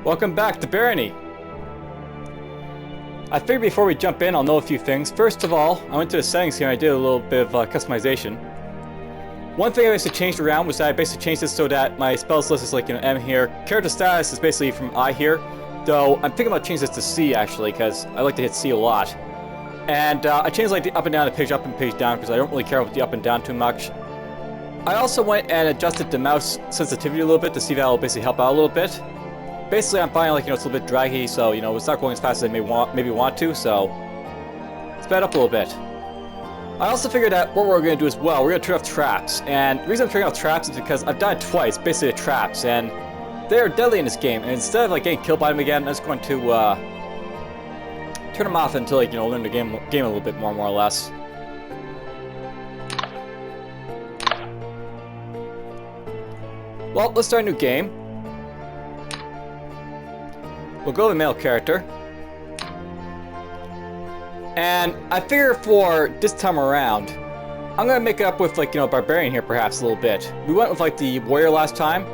Welcome back to Barony. I figured before we jump in, I'll know a few things. First of all, I went to the settings here and I did a little bit of customization. One thing I basically changed around was that I basically changed it so that my spells list is like, M here. Character status is basically from I here. Though, I'm thinking about changing this to C actually, because I like to hit C a lot. And I changed like the up and down, the page up and page down, because I don't really care about the up and down too much. I also went and adjusted the mouse sensitivity a little bit to see if that will basically help out a little bit. Basically, I'm finding like, it's a little bit draggy, so, it's not going as fast as I maybe want to, so sped up a little bit. I also figured out what we're going to do as well. We're going to turn off traps, and the reason I'm turning off traps is because I've done it twice, basically the traps, and they're deadly in this game, and instead of like getting killed by them again, I'm just going to turn them off until like, learn the game a little bit more or less. Well, let's start a new game. We'll go with the male character. And I figure for this time around, I'm going to make it up with like, Barbarian here perhaps a little bit. We went with like the warrior last time,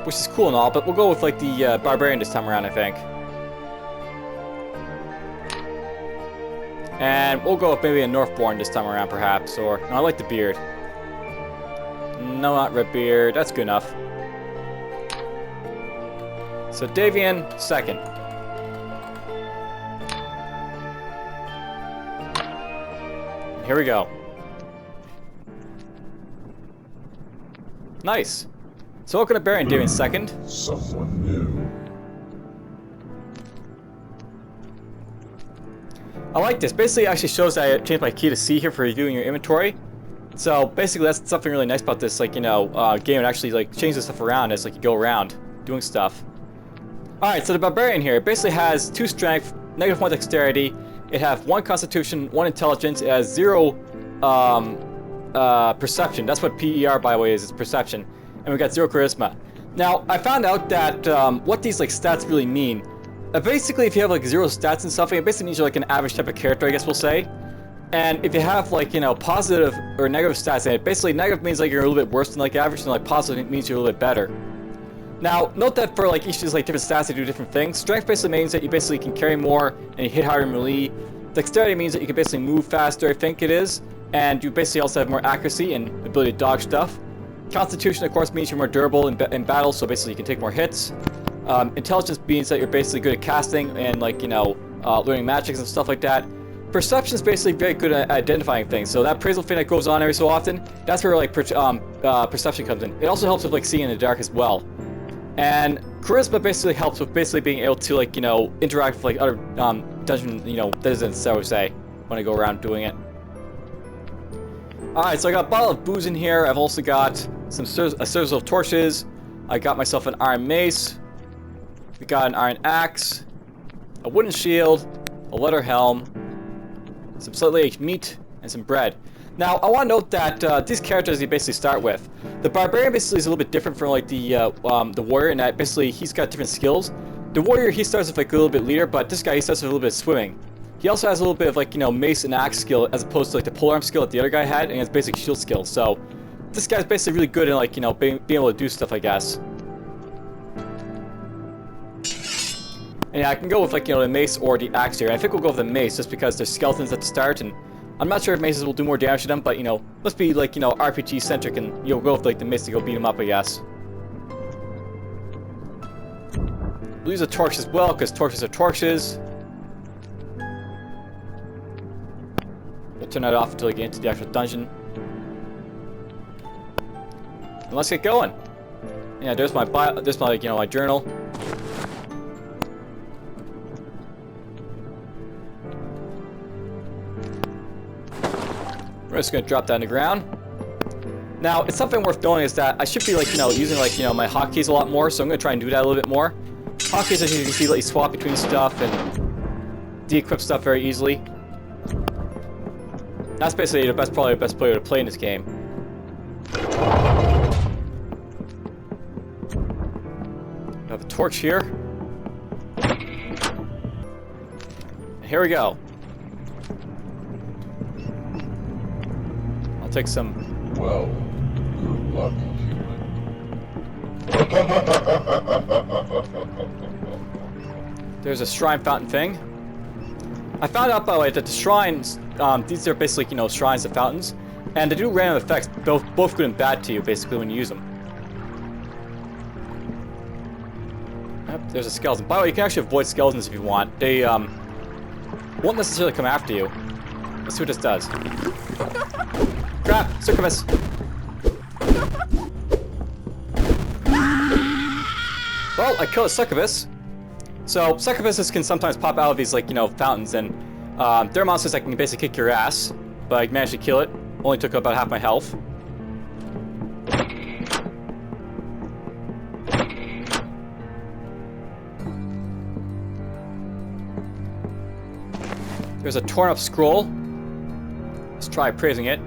which is cool and all, but we'll go with like the Barbarian this time around, I think. And we'll go with maybe a Northborn this time around perhaps, or no, I like the beard. No, not red beard, that's good enough. So Davian, second. Here we go. Nice. So welcome to Barony, Davian, second. Someone new. I like this. Basically, it actually shows that I changed my key to C here for reviewing your inventory. So basically, that's something really nice about this, like, game. It actually like changes stuff around as like you go around doing stuff. Alright, so the Barbarian here, it basically has 2 strength, -1 dexterity, it has 1 constitution, 1 intelligence, it has 0 perception. That's what PER, by the way, is perception. And we got 0 charisma. Now, I found out that what these like stats really mean. Basically, if you have like 0 stats and stuff, it basically means you're like an average type of character, I guess we'll say. And if you have like, positive or negative stats in it, basically negative means like you're a little bit worse than like average, and like positive means you're a little bit better. Now, note that for like each of these like different stats, they do different things. Strength basically means that you basically can carry more and you hit harder in melee. Dexterity means that you can basically move faster, I think it is, and you basically also have more accuracy and ability to dodge stuff. Constitution, of course, means you're more durable in battle, so basically you can take more hits. Intelligence means that you're basically good at casting and like, learning magics and stuff like that. Perception is basically very good at identifying things, so that appraisal thing that goes on every so often, that's where like perception comes in. It also helps with like seeing in the dark as well. And charisma basically helps with basically being able to like, interact with like other dungeon, citizens, I would say, when I go around doing it. Alright, so I got a bottle of booze in here. I've also got some a series of torches. I got myself an iron mace. We got an iron axe, a wooden shield, a leather helm, some slightly aged meat, and some bread. Now, I want to note that these characters you basically start with. The Barbarian basically is a little bit different from like the Warrior in that basically he's got different skills. The Warrior, he starts with like a little bit leader, but this guy, he starts with a little bit of swimming. He also has a little bit of like, Mace and Axe skill as opposed to like the polearm skill that the other guy had, and he has basic shield skills. So, this guy's basically really good in like, being able to do stuff, I guess. And yeah, I can go with like, the mace or the axe here. I think we'll go with the mace just because there's skeletons at the start, and I'm not sure if maces will do more damage to them, but, let's be, like, RPG-centric and, go with, like, the mace to go beat them up, I guess. We'll use a torch as well, because torches are torches. We'll turn that off until we get into the actual dungeon. And let's get going. Yeah, there's my, my journal. We're just going to drop that on the ground. Now, it's something worth knowing is that I should be like, using like, my hotkeys a lot more, so I'm going to try and do that a little bit more. Hotkeys, as you can see, let you swap between stuff and de-equip stuff very easily. That's basically probably the best player to play in this game. I have a torch here. And here we go. Take some. Well, you're lucky, human. There's a shrine fountain thing. I found out, by the way, that the shrines, these are basically, you know, shrines of fountains, and they do random effects, both good and bad to you, basically, when you use them. Yep, there's a skeleton. By the way, you can actually avoid skeletons if you want. They, won't necessarily come after you. Let's see what this does. Crap! Succubus! Well, I killed a succubus. So, succubuses can sometimes pop out of these, like, you know, fountains, and they're monsters that can basically kick your ass. But I managed to kill it. Only took about half my health. There's a torn up scroll. Let's try appraising it.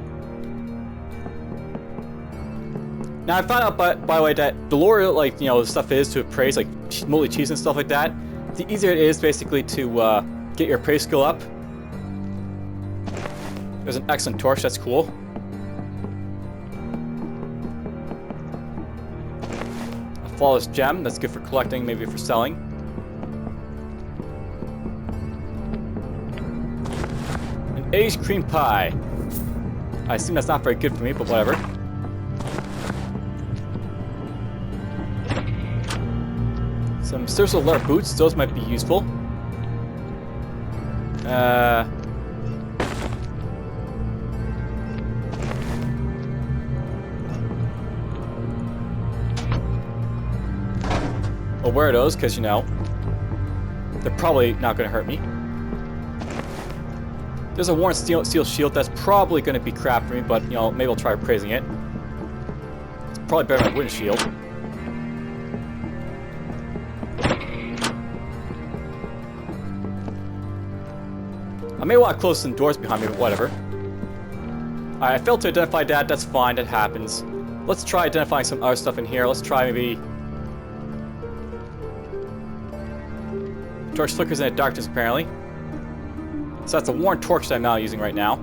Now I found out, by the way, that the lower, like, you know, the stuff is to appraise, like moldy cheese and stuff like that, the easier it is basically to get your appraise skill up. There's an excellent torch, that's cool. A flawless gem, that's good for collecting, maybe for selling. An aged cream pie. I assume that's not very good for me, but whatever. Some Circle leather boots, those might be useful. I'll wear those because, you know, they're probably not going to hurt me. There's a worn steel shield that's probably going to be crap for me, but, you know, maybe I'll try appraising it. It's probably better than a wooden shield. I may want to close some doors behind me, but whatever. Alright, I failed to identify that. That's fine. That happens. Let's try identifying some other stuff in here. Let's try maybe... Torch flickers in the darkness, apparently. So that's a worn torch that I'm not using right now.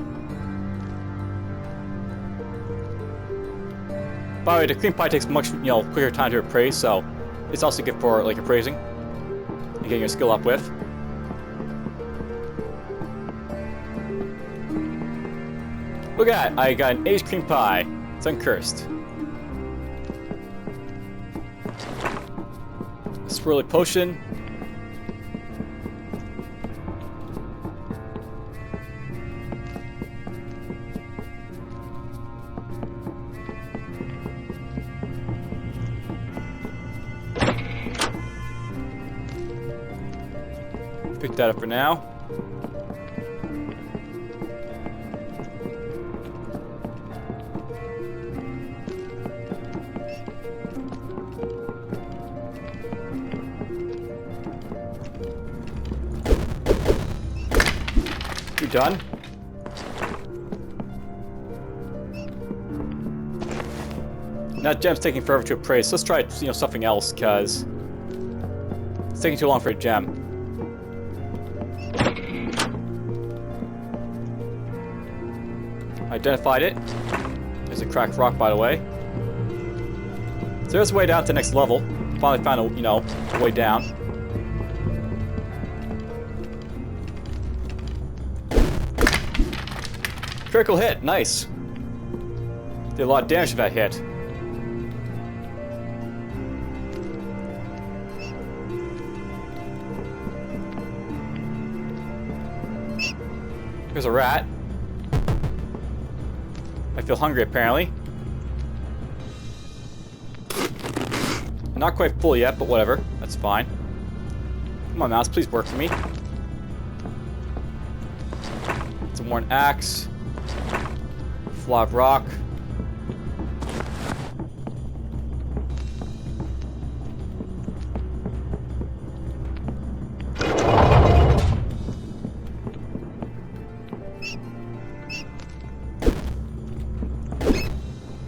By the way, the cream pie takes much, you know, quicker time to appraise, so it's also good for, like, appraising and getting your skill up with. Look at that, I got an aged cream pie. It's uncursed. A swirly potion. Pick that up for now. You done? That gem's taking forever to appraise, so let's try, you know, something else, because it's taking too long for a gem. Identified it. There's a cracked rock, by the way. So there's a way down to the next level. Finally found a, you know, way down. Critical hit, nice. Did a lot of damage to that hit. There's a rat. I feel hungry, apparently. Not quite full yet, but whatever. That's fine. Come on, mouse, please work for me. It's a worn axe. Flop rock.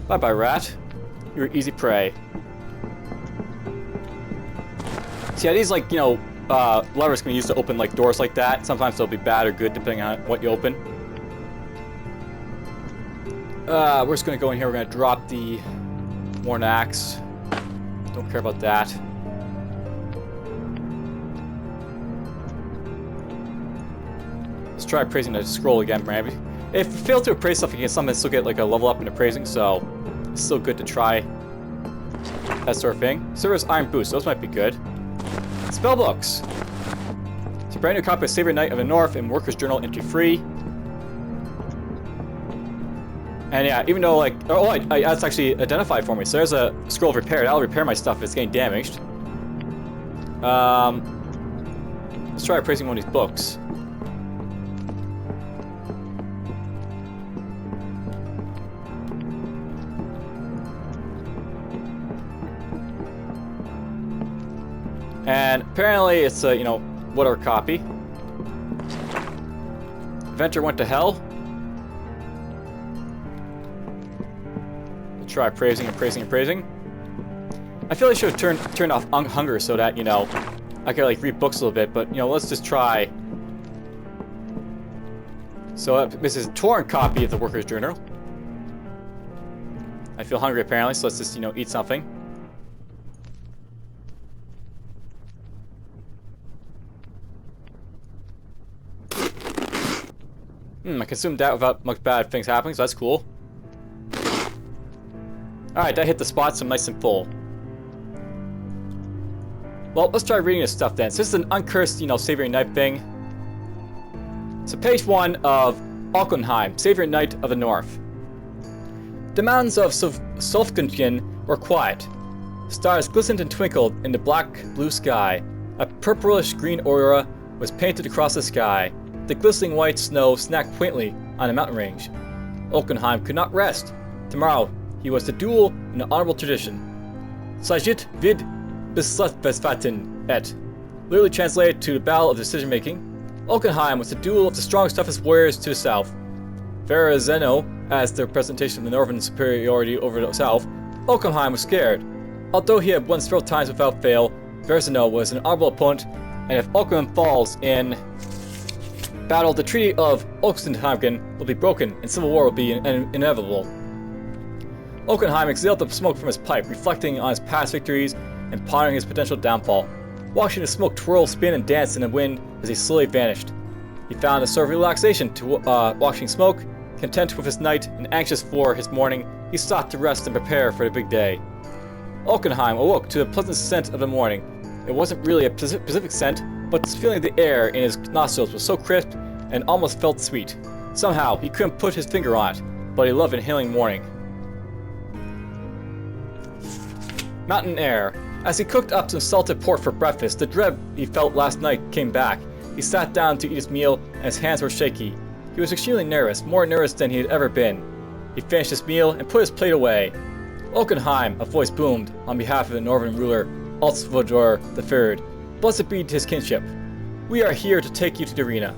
Bye-bye, rat. You're easy prey. So yeah, these, like, you know, levers can be used to open, like, doors like that. Sometimes they'll be bad or good depending on what you open. We're just gonna go in here. We're gonna drop the worn axe. Don't care about that. Let's try appraising the scroll again, maybe. If you fail to appraise stuff, you can sometimes still get like a level up in appraising, so it's still good to try that sort of thing. Service Iron Boost, those might be good. Spellbooks. It's a brand new copy of Savior Knight of the North and Workers' Journal entry free. And yeah, even though like, that's actually identified for me. So there's a scroll of repair. That'll repair my stuff if it's getting damaged. Let's try appraising one of these books. And apparently it's a, you know, whatever copy. Adventure went to hell. We'll try praising and praising and praising. I feel I should have turned off hunger so that, you know, I could like read books a little bit, but you know, let's just try. So this is a torn copy of the Workers' Journal. I feel hungry apparently, so let's just, you know, eat something. I consumed that without much bad things happening, so that's cool. Alright, that hit the spot, so I'm nice and full. Well, let's try reading this stuff then. So this is an uncursed, you know, Savior Knight thing. So page 1 of Alkenheim, Savior Knight of the North. The mountains of Solfgungien were quiet. Stars glistened and twinkled in the black-blue sky. A purplish-green aurora was painted across the sky. The glistening white snow snacked quaintly on a mountain range. Alkenheim could not rest. Tomorrow, he was to duel in the honorable tradition. Sajit vid besvatin et. Literally translated to the battle of decision-making. Alkenheim was the duel of the strongest, toughest warriors to the south. Verrazano, as the representation of the northern superiority over the south, Alkenheim was scared. Although he had won several times without fail, Verrazano was an honorable opponent, and if Alkenheim falls in battle, the Treaty of Oxenhagen will be broken, and civil war will be inevitable. Alkenheim exhaled the smoke from his pipe, reflecting on his past victories and pondering his potential downfall. Watching the smoke twirl, spin, and dance in the wind as he slowly vanished. He found a sort of relaxation to watching smoke. Content with his night and anxious for his morning, he sought to rest and prepare for the big day. Alkenheim awoke to the pleasant scent of the morning. It wasn't really a specific scent, but the feeling of the air in his nostrils was so crisp and almost felt sweet. Somehow, he couldn't put his finger on it, but he loved inhaling morning. Mountain air. As he cooked up some salted pork for breakfast, the dread he felt last night came back. He sat down to eat his meal, and his hands were shaky. He was extremely nervous, more nervous than he had ever been. He finished his meal and put his plate away. Alkenheim, a voice boomed on behalf of the northern ruler, Altsvador III. Blessed be his kinship. We are here to take you to the arena.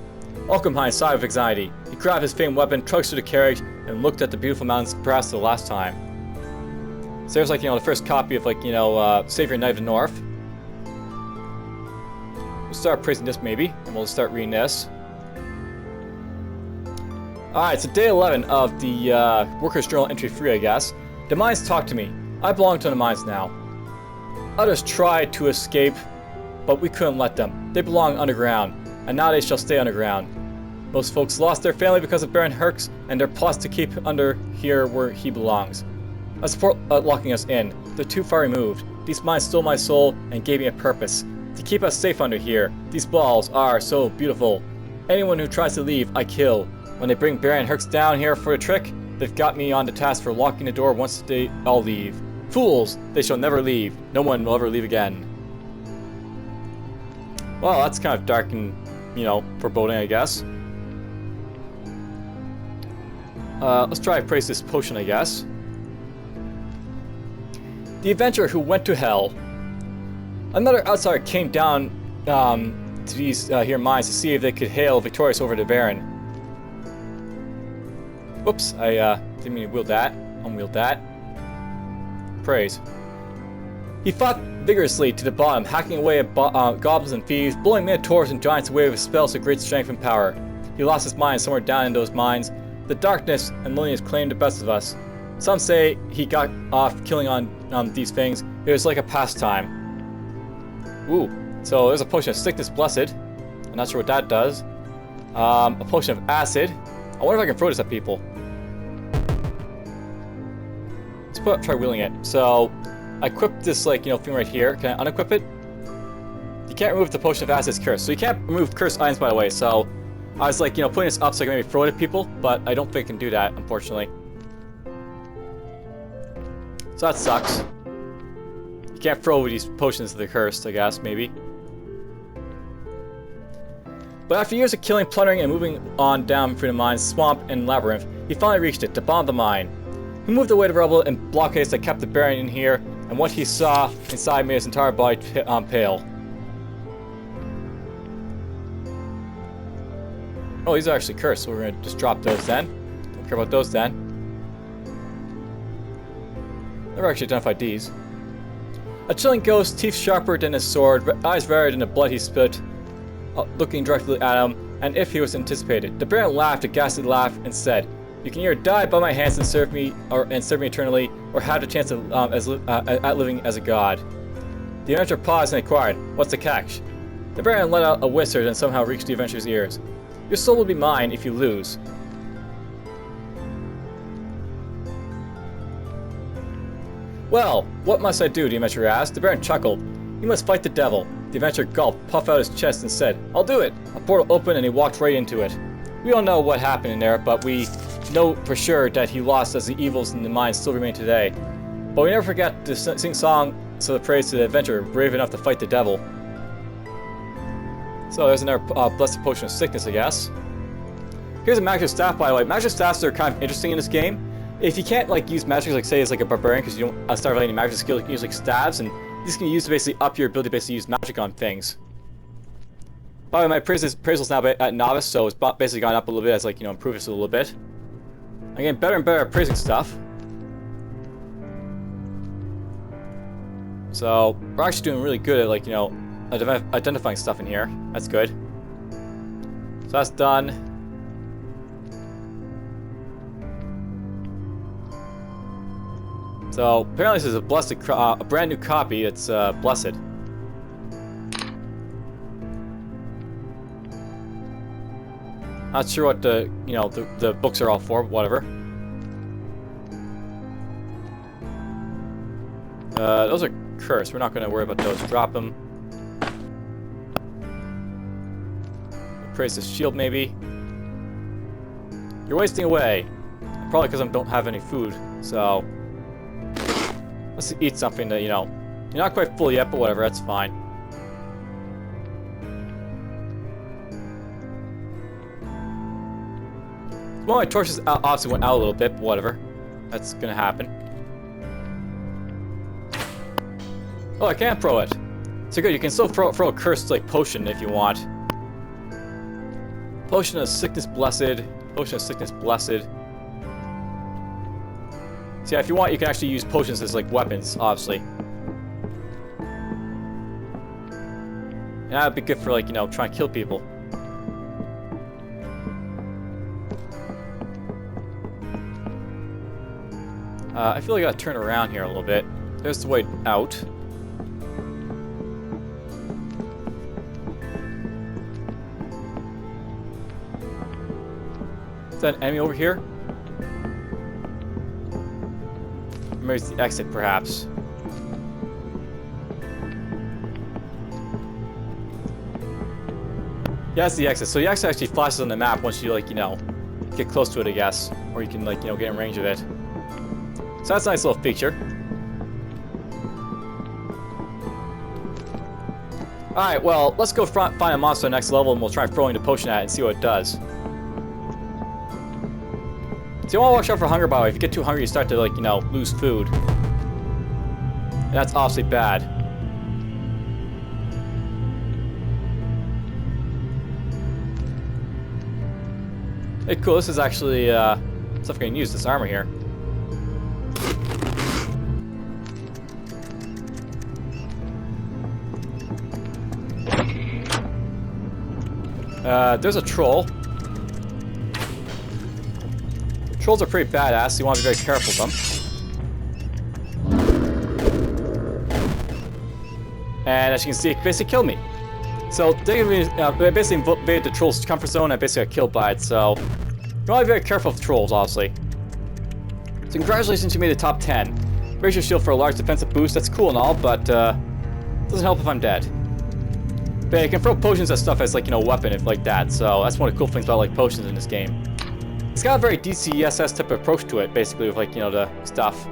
Alkenheim sighed with anxiety. He grabbed his famed weapon, trudged to the carriage, and looked at the beautiful mountains perhaps for the last time. So there's like, you know, the first copy of like, you know, Savior Knight of the North. We'll start praising this maybe, and we'll start reading this. Alright, so day 11 of the Workers' Journal entry 3, I guess. The mines talk to me. I belong to the mines now. Others tried to escape, but we couldn't let them. They belong underground, and now they shall stay underground. Most folks lost their family because of Baron Herx, and their plots to keep under here where he belongs. I support locking us in. They're too far removed. These mines stole my soul and gave me a purpose. To keep us safe under here. These balls are so beautiful. Anyone who tries to leave, I kill. When they bring Baron Herx down here for a trick, they've got me on the task for locking the door once they all leave. Fools! They shall never leave. No one will ever leave again. Well, that's kind of dark and, you know, foreboding, I guess. Let's try to praise this potion, I guess. The adventurer who went to hell. Another outsider came down to these here mines to see if they could hail victorious over the Baron. Whoops, I didn't mean to wield that. Unwield that. Praise. He fought vigorously to the bottom, hacking away at goblins and thieves, blowing minotaurs and giants away with spells of great strength and power. He lost his mind somewhere down in those mines. The darkness and loneliness claimed the best of us. Some say he got off killing on these things. It was like a pastime. Ooh, so there's a potion of sickness blessed. I'm not sure what that does. A potion of acid. I wonder if I can throw this at people. Let's try wheeling it. So, I equipped this, like, you know, thing right here. Can I unequip it? You can't remove the potion of acid's curse. So you can't remove cursed items, by the way. So, I was like, you know, putting this up so I can maybe throw it at people, but I don't think I can do that, unfortunately. So that sucks. You can't throw these potions to the cursed, I guess, maybe. But after years of killing, plundering, and moving on down through the mines, swamp, and labyrinth, he finally reached it, the bottom of the mine. He moved away the rubble and blockades that kept the Barony in here, and what he saw inside made his entire body pale. Oh, these are actually cursed, so we're gonna just drop those then. Don't care about those then. Never actually identified these. A chilling ghost, teeth sharper than his sword, eyes rarer than the blood he spit, looking directly at him, and if he was anticipated. The Baron laughed a ghastly laugh and said, "You can either die by my hands and serve me, eternally, or have the chance of at living as a god." The adventurer paused and inquired, "What's the catch?" The Baron let out a whisper and somehow reached the adventurer's ears. "Your soul will be mine if you lose." "Well, what must I do?" the adventurer asked. The Baron chuckled. "You must fight the devil." The adventurer gulped, puffed out his chest, and said, "I'll do it." A portal opened and he walked right into it. We don't know what happened in there, but we know for sure that he lost, as the evils in the mine still remain today. But we never forget to sing songs of praise to the adventurer brave enough to fight the devil. So there's another blessed potion of sickness, I guess. Here's a magic staff, by the way. Magic staffs are kind of interesting in this game. If you can't like use magic, like say it's like a barbarian, because you don't start with any magic skill, you can use like staves, and these can be used to basically up your ability to basically use magic on things. By the way, my appraisal's now at novice, so it's basically gone up a little bit as like, you know, improve this a little bit. I'm getting better and better at appraising stuff. So we're actually doing really good at, like, you know, identifying stuff in here. That's good. So that's done. So apparently this is a blessed, a brand new copy. It's blessed. Not sure what the, you know, the books are all for, but whatever. Those are cursed. We're not going to worry about those. Drop them. Praise this shield, maybe. You're wasting away. Probably because I don't have any food. So let's eat something that, you know, you're not quite full yet, but whatever. That's fine. Well, my torches obviously went out a little bit, but whatever. That's gonna happen. Oh, I can't throw it. So good, you can still throw a cursed like potion if you want. Potion of sickness blessed. Potion of sickness blessed. So yeah, if you want, you can actually use potions as like weapons, obviously. And that'd be good for like, you know, trying to kill people. I feel like I gotta turn around here a little bit. There's the way out. Is that an enemy over here? Or maybe it's the exit, perhaps. Yeah, that's the exit. So the exit actually flashes on the map once you, like, you know, get close to it, I guess. Or you can, like, you know, get in range of it. So that's a nice little feature. Alright, well, let's go find a monster next level and we'll try throwing the potion at it and see what it does. So you want to watch out for hunger, by the way. If you get too hungry, you start to, like, you know, lose food. And that's obviously bad. Hey, cool, this is actually stuff I can use, this armor here. There's a troll. Trolls are pretty badass, so you want to be very careful of them. And as you can see, it basically killed me. So they basically invaded the troll's comfort zone and I basically got killed by it, so you want to be very careful of the trolls, obviously. So congratulations, you made the top 10. Raise your shield for a large defensive boost, that's cool and all, but doesn't help if I'm dead. But you can throw potions at stuff as like, you know, weapon if like that, so that's one of the cool things about like potions in this game. It's got a very DCSS type of approach to it, basically, with like, you know, the stuff.